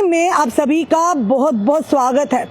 Time में आप सभी का बहुत बहुत स्वागत है।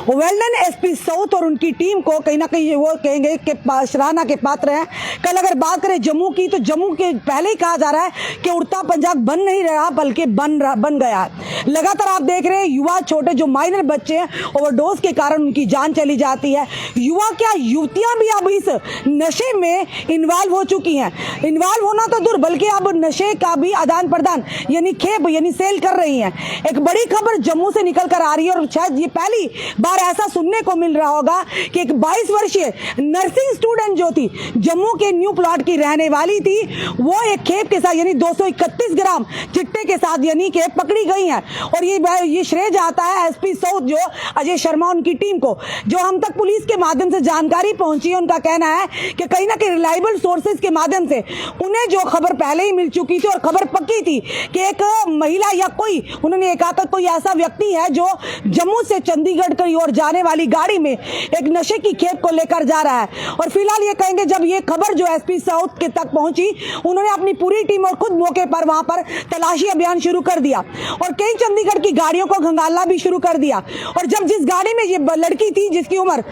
वेल्डन एसपी साउथ और उनकी टीम को कहीं ना कहीं वो कहेंगे कि सराहना के पात्र हैं। कल अगर बात करें जम्मू की, तो जम्मू के पहले ही कहा जा रहा है कि उड़ता पंजाब बन नहीं रहा बल्कि बन गया है। लगातार आप देख रहे हैं युवा, छोटे जो माइनर बच्चे हैं, ओवरडोज के कारण उनकी जान चली जाती है। युवा क्या, युवतियां भी अब इस नशे में इन्वॉल्व हो चुकी हैं। इन्वॉल्व होना तो दूर, बल्कि अब नशे का भी आदान प्रदान यानी खेप यानी सेल कर रही हैं। एक बड़ी खबर जम्मू से निकल कर आ रही है और शायद ये पहली बार ऐसा सुनने को मिल रहा होगा कि एक 22 वर्षीय नर्सिंग स्टूडेंट जो थी, जम्मू के न्यू प्लॉट की रहने वाली थी, वो एक खेप के साथ यानी 231 ग्राम चिट्टे के साथ यानी कि पकड़ी गई है। और ये श्रेय जाता है एसपी साउथ जो अजय शर्मा उनकी टीम को। जो हम तक पुलिस के माध्यम से जानकारी पहुंची है, उनका कहना है कि कहीं ना कहीं रिलायबल सोर्सेज के माध्यम से उन्हें जो खबर पहले ही मिल चुकी थी और खबर पक्की थी कि एक महिला या कोई, उन्होंने कहा था कोई ऐसा व्यक्ति है जो जम्मू से चंडीगढ़ की ओर जाने वाली गाड़ी में एक नशे की खेप को लेकर जा रहा है। और फिलहाल ये कहेंगे जब ये खबर जो एसपी साउथ के तक पहुंची, उन्होंने अपनी पूरी टीम और खुद मौके पर वहां पर तलाशी अभियान शुरू कर दिया और कई चंडीगढ़ की गाड़ियों को खंगालना भी शुरू कर दिया। और जब जिस गाड़ी में ये लड़की थी जिसकी उम्र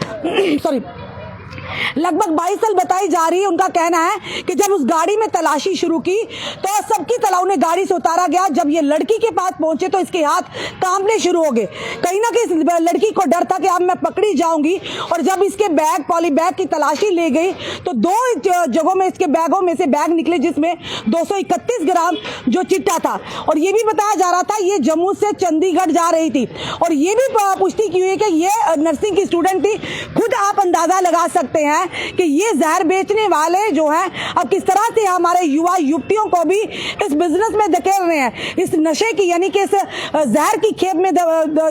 लगभग 22 साल बताई जा रही है, उनका कहना है कि जब उस गाड़ी में तलाशी शुरू की तो सबकी उन्हें गाड़ी से उतारा गया। जब ये लड़की के पास पहुंचे तो इसके हाथ कांपने शुरू हो गए। कहीं ना कहीं इस लड़की को डर था कि अब मैं पकड़ी जाऊंगी। और जब इसके बैग, पॉली बैग की तलाशी ले गई तो 2 जगहों में इसके बैगों में से बैग निकले जिसमें 231 ग्राम जो चिट्टा था। और ये भी बताया जा रहा था ये जम्मू से चंडीगढ़ जा रही थी। और ये भी पुष्टि की हुई कि ये नर्सिंग की स्टूडेंट थी। खुद आप अंदाजा लगा सकते हैं कि ये जहर बेचने वाले जो हैं अब किस तरह से हमारे युवा युवतियों को भी इस बिजनेस में धकेल रहे हैं, इस नशे की यानी कि इस जहर की खेप में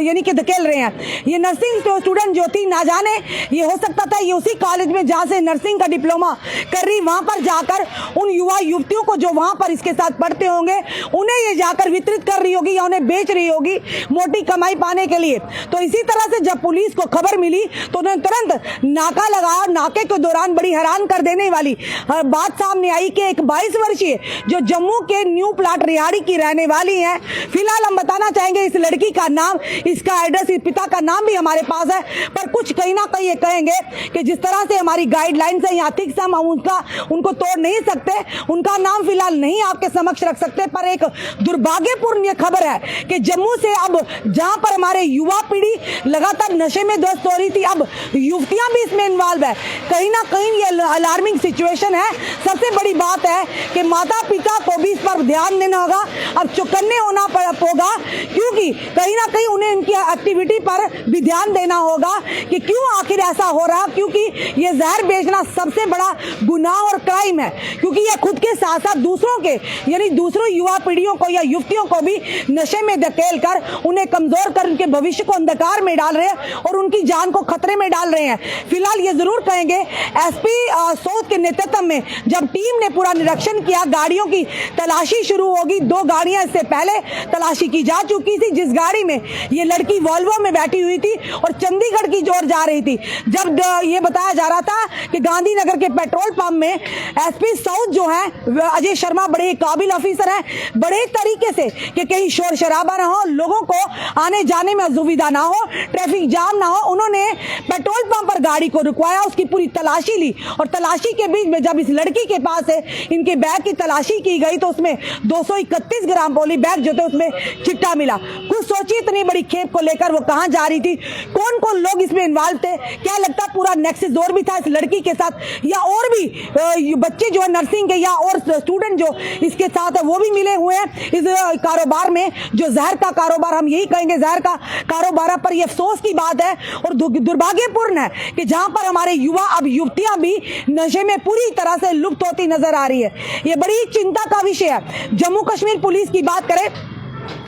यानी कि धकेल रहे हैं। ये नर्सिंग स्टूडेंट जो थी, ना जाने ये हो सकता था ये उसी कॉलेज में जहां से नर्सिंग का डिप्लोमा कर रही, वहां पर जाकर उन युवा युवतियों को जो वहां पर इसके साथ पढ़ते होंगे उन्हें ये जाकर वितरित कर रही होगी या उन्हें बेच रही होगी मोटी कमाई पाने के लिए। तो इसी तरह से जब पुलिस को खबर मिली तो उन्होंने तुरंत नाका लगाया। नाके के दौरान बड़ी हैरान कर देने वाली बात सामने आई कि एक 22 वर्षीय जो जम्मू के न्यू प्लॉट रिहाड़ी की रहने वाली है। फिलहाल हम बताना चाहेंगे इस लड़की का नाम, इसका एड्रेस, इस पिता का नाम भी हमारे पास है। पर कुछ कहीं ना कहीं ये कहेंगे कि जिस तरह से हमारी गाइडलाइंस है, यहाँ ठीक से हम उनको तोड़ नहीं सकते, उनका नाम फिलहाल नहीं आपके समक्ष रख सकते। पर एक दुर्भाग्यपूर्ण ये खबर है कि जम्मू से अब जहां पर हमारे युवा पीढ़ी लगातार नशे में ध्वस्त हो रही थी, अब युवतियां भी इसमें इन्वॉल्व है। कहीं ना कहीं ये अलार्मिंग सिचुएशन है। सबसे बड़ी बात है कि माता पिता को भी इस पर ध्यान देना होगा, अब चौकन्ने होना होगा, क्योंकि कहीं ना कहीं उन्हें इनकी एक्टिविटी पर भी ध्यान देना होगा कि क्यों आखिर ऐसा हो रहा, क्योंकि ये जहर बेचना सबसे बड़ा गुनाह और क्राइम है। क्योंकि ये खुद के साथ साथ दूसरों के यानी दूसरों युवा पीढ़ियों को या युवतियों को भी नशे में धकेल कर उन्हें कमजोर कर उनके भविष्य को अंधकार में डाल रहे हैं और उनकी जान को खतरे में डाल रहे हैं। फिलहाल ये जरूर कहेंगे एसपी साउथ के नेतृत्व में जब टीम ने पूरा निरीक्षण किया, गाड़ियों की तलाशी शुरू होगी। 2 गाड़ियां इससे पहले तलाशी की जा चुकी थी। जिस गाड़ी में ये लड़की वॉल्वो में बैठी हुई थी और चंडीगढ़ की ओर जा रही थी, जब ये बताया जा रहा था कि गांधीनगर के पेट्रोल पंप में एसपी साउथ जो है अजय शर्मा बड़े काबिल ऑफिसर हैं, बड़े तरीके से कि कहीं शोर शराबा ना हो, लोगों को आने जाने में असुविधा ना हो, ट्रैफिक जाम ना हो, उन्होंने पेट्रोल पंप पर गाड़ी को रुकवाया, उसकी पूरी तलाशी ली। और तलाशी के बीच में जब इस लड़की के पास है इनके बैग की तलाशी की गई तो उसमें 231 ग्राम पॉली बैग जो थे उसमें चिट्टा मिला। कुछ सोचिए इतनी बड़ी खेप को लेकर वो कहां जा रही थी, कौन कौन लोग इसमें इन्वॉल्व थे, क्या लगता पूरा नेक्सस और भी था इस लड़की के साथ, या और भी बच्चे जो है नर्सिंग के या और स्टूडेंट जो इसके साथ है वो भी मिले हुए हैं इस कारोबार में, जो जहर का कारोबार, हम यही कहेंगे जहर का कारोबार पर। यह अफसोस की बात है और दुर्भाग्यपूर्ण है कि जहां पर हमारे युवा अब युवतियां भी नशे में पूरी तरह से लुप्त होती नजर आ रही है। यह बड़ी चिंता का विषय है। जम्मू कश्मीर पुलिस की बात करें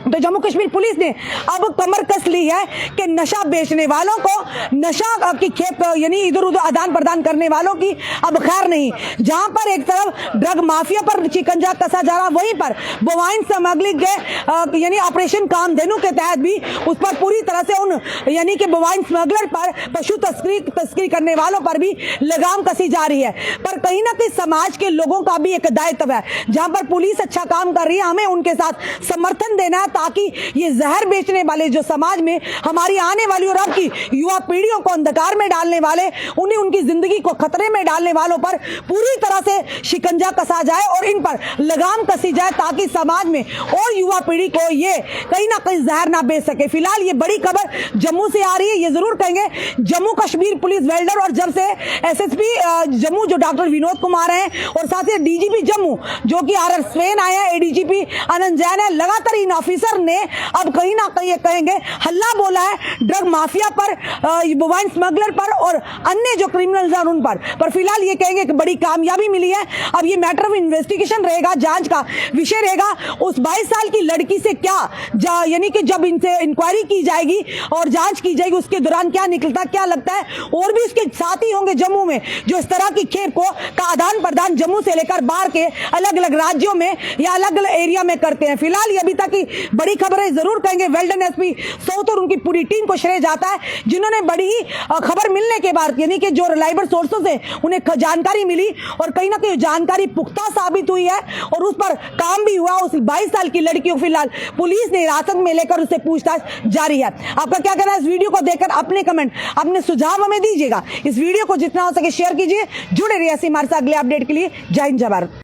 तो जम्मू कश्मीर पुलिस ने अब कमर कस ली है कि नशा बेचने वालों को, नशा की खेप यानी इधर उधर आदान प्रदान करने वालों की अब खैर नहीं। जहां पर एक तरफ ड्रग माफिया पर शिकंजा कसा जा रहा, वहीं पर बोवाइन स्मगलिंग के यानी ऑपरेशन कामधेनु के तहत भी उस पर पूरी तरह से उन यानी कि बोवाइन स्मगलर पर, पशु तस्करी करने वालों पर भी लगाम कसी जा रही है। पर कहीं ना कहीं समाज के लोगों का भी एक दायित्व है। जहां पर पुलिस अच्छा काम कर रही है, हमें उनके साथ समर्थन देना है, ताकि ये जहर बेचने वाले जो समाज में हमारी आने वाली और अब की युवा पीढ़ियों को अंधकार में डालने वाले, उन्हें उनकी जिंदगी को खतरे में डालने वालों पर पूरी तरह से शिकंजा कसा जाए और इन पर लगाम कसी जाए, ताकि समाज में और युवा पीढ़ी को ये कहीं ना कहीं जहर ना बेच सके। फिलहाल ये बड़ी खबर जम्मू से आ रही है। ये जरूर कहेंगे जम्मू कश्मीर पुलिस वेल्डर और जब से एसएसपी जम्मू जो डॉक्टर विनोद कुमार हैं और साथ ही डीजीपी जम्मू जो कि आर स्वेन आए हैं, एडीजीपी आनंद जैन है, लगातार इन ऑफिसर ने अब कहीं ना कहीं कहेंगे हल्ला बोला है ड्रग माफिया पर, वाइन स्मगलर पर और अन्य जो क्रिमिनल्स हैं उन पर फिलहाल ये कहेंगे कि बड़ी कामयाबी मिली है। अब ये मैटर ऑफ इन्वेस्टिगेशन रहेगा, जांच का विषय रहेगा। उस 22 साल की लड़की से क्या यानी कि जब इनसे इंक्वायरी की जाएगी और जांच की जाएगी उसके दौरान क्या निकलता क्या लगता है, और भी इसके साथी होंगे जम्मू में जो इस तरह की खेप का आदान प्रदान जम्मू से लेकर बाहर के अलग अलग राज्यों में या अलग अलग एरिया में करते हैं। फिलहाल ये अभी तक की बड़ी खबर है। जरूर कहेंगे वेल्डन एसपी साउथ और उनकी पूरी टीम को श्रेय जाता है, जिन्होंने बड़ी ही खबर मिलने के बाद यानी कि जो रिलायबल सोर्सों से उन्हें जानकारी मिली और कहीं ना कहीं जानकारी पुख्ता साबित हुई है और उस पर काम भी हुआ। उस 22 साल की लड़की को फिलहाल पुलिस ने हिरासत में लेकर उससे पूछताछ जारी है। आपका क्या कहना है इस वीडियो को देखकर? अपने कमेंट, अपने सुझाव हमें दीजिएगा। इस वीडियो को जितना हो सके शेयर कीजिए। जुड़े रहिए हमारे साथ अगले अपडेट के लिए। जय हिंद, जय भारत।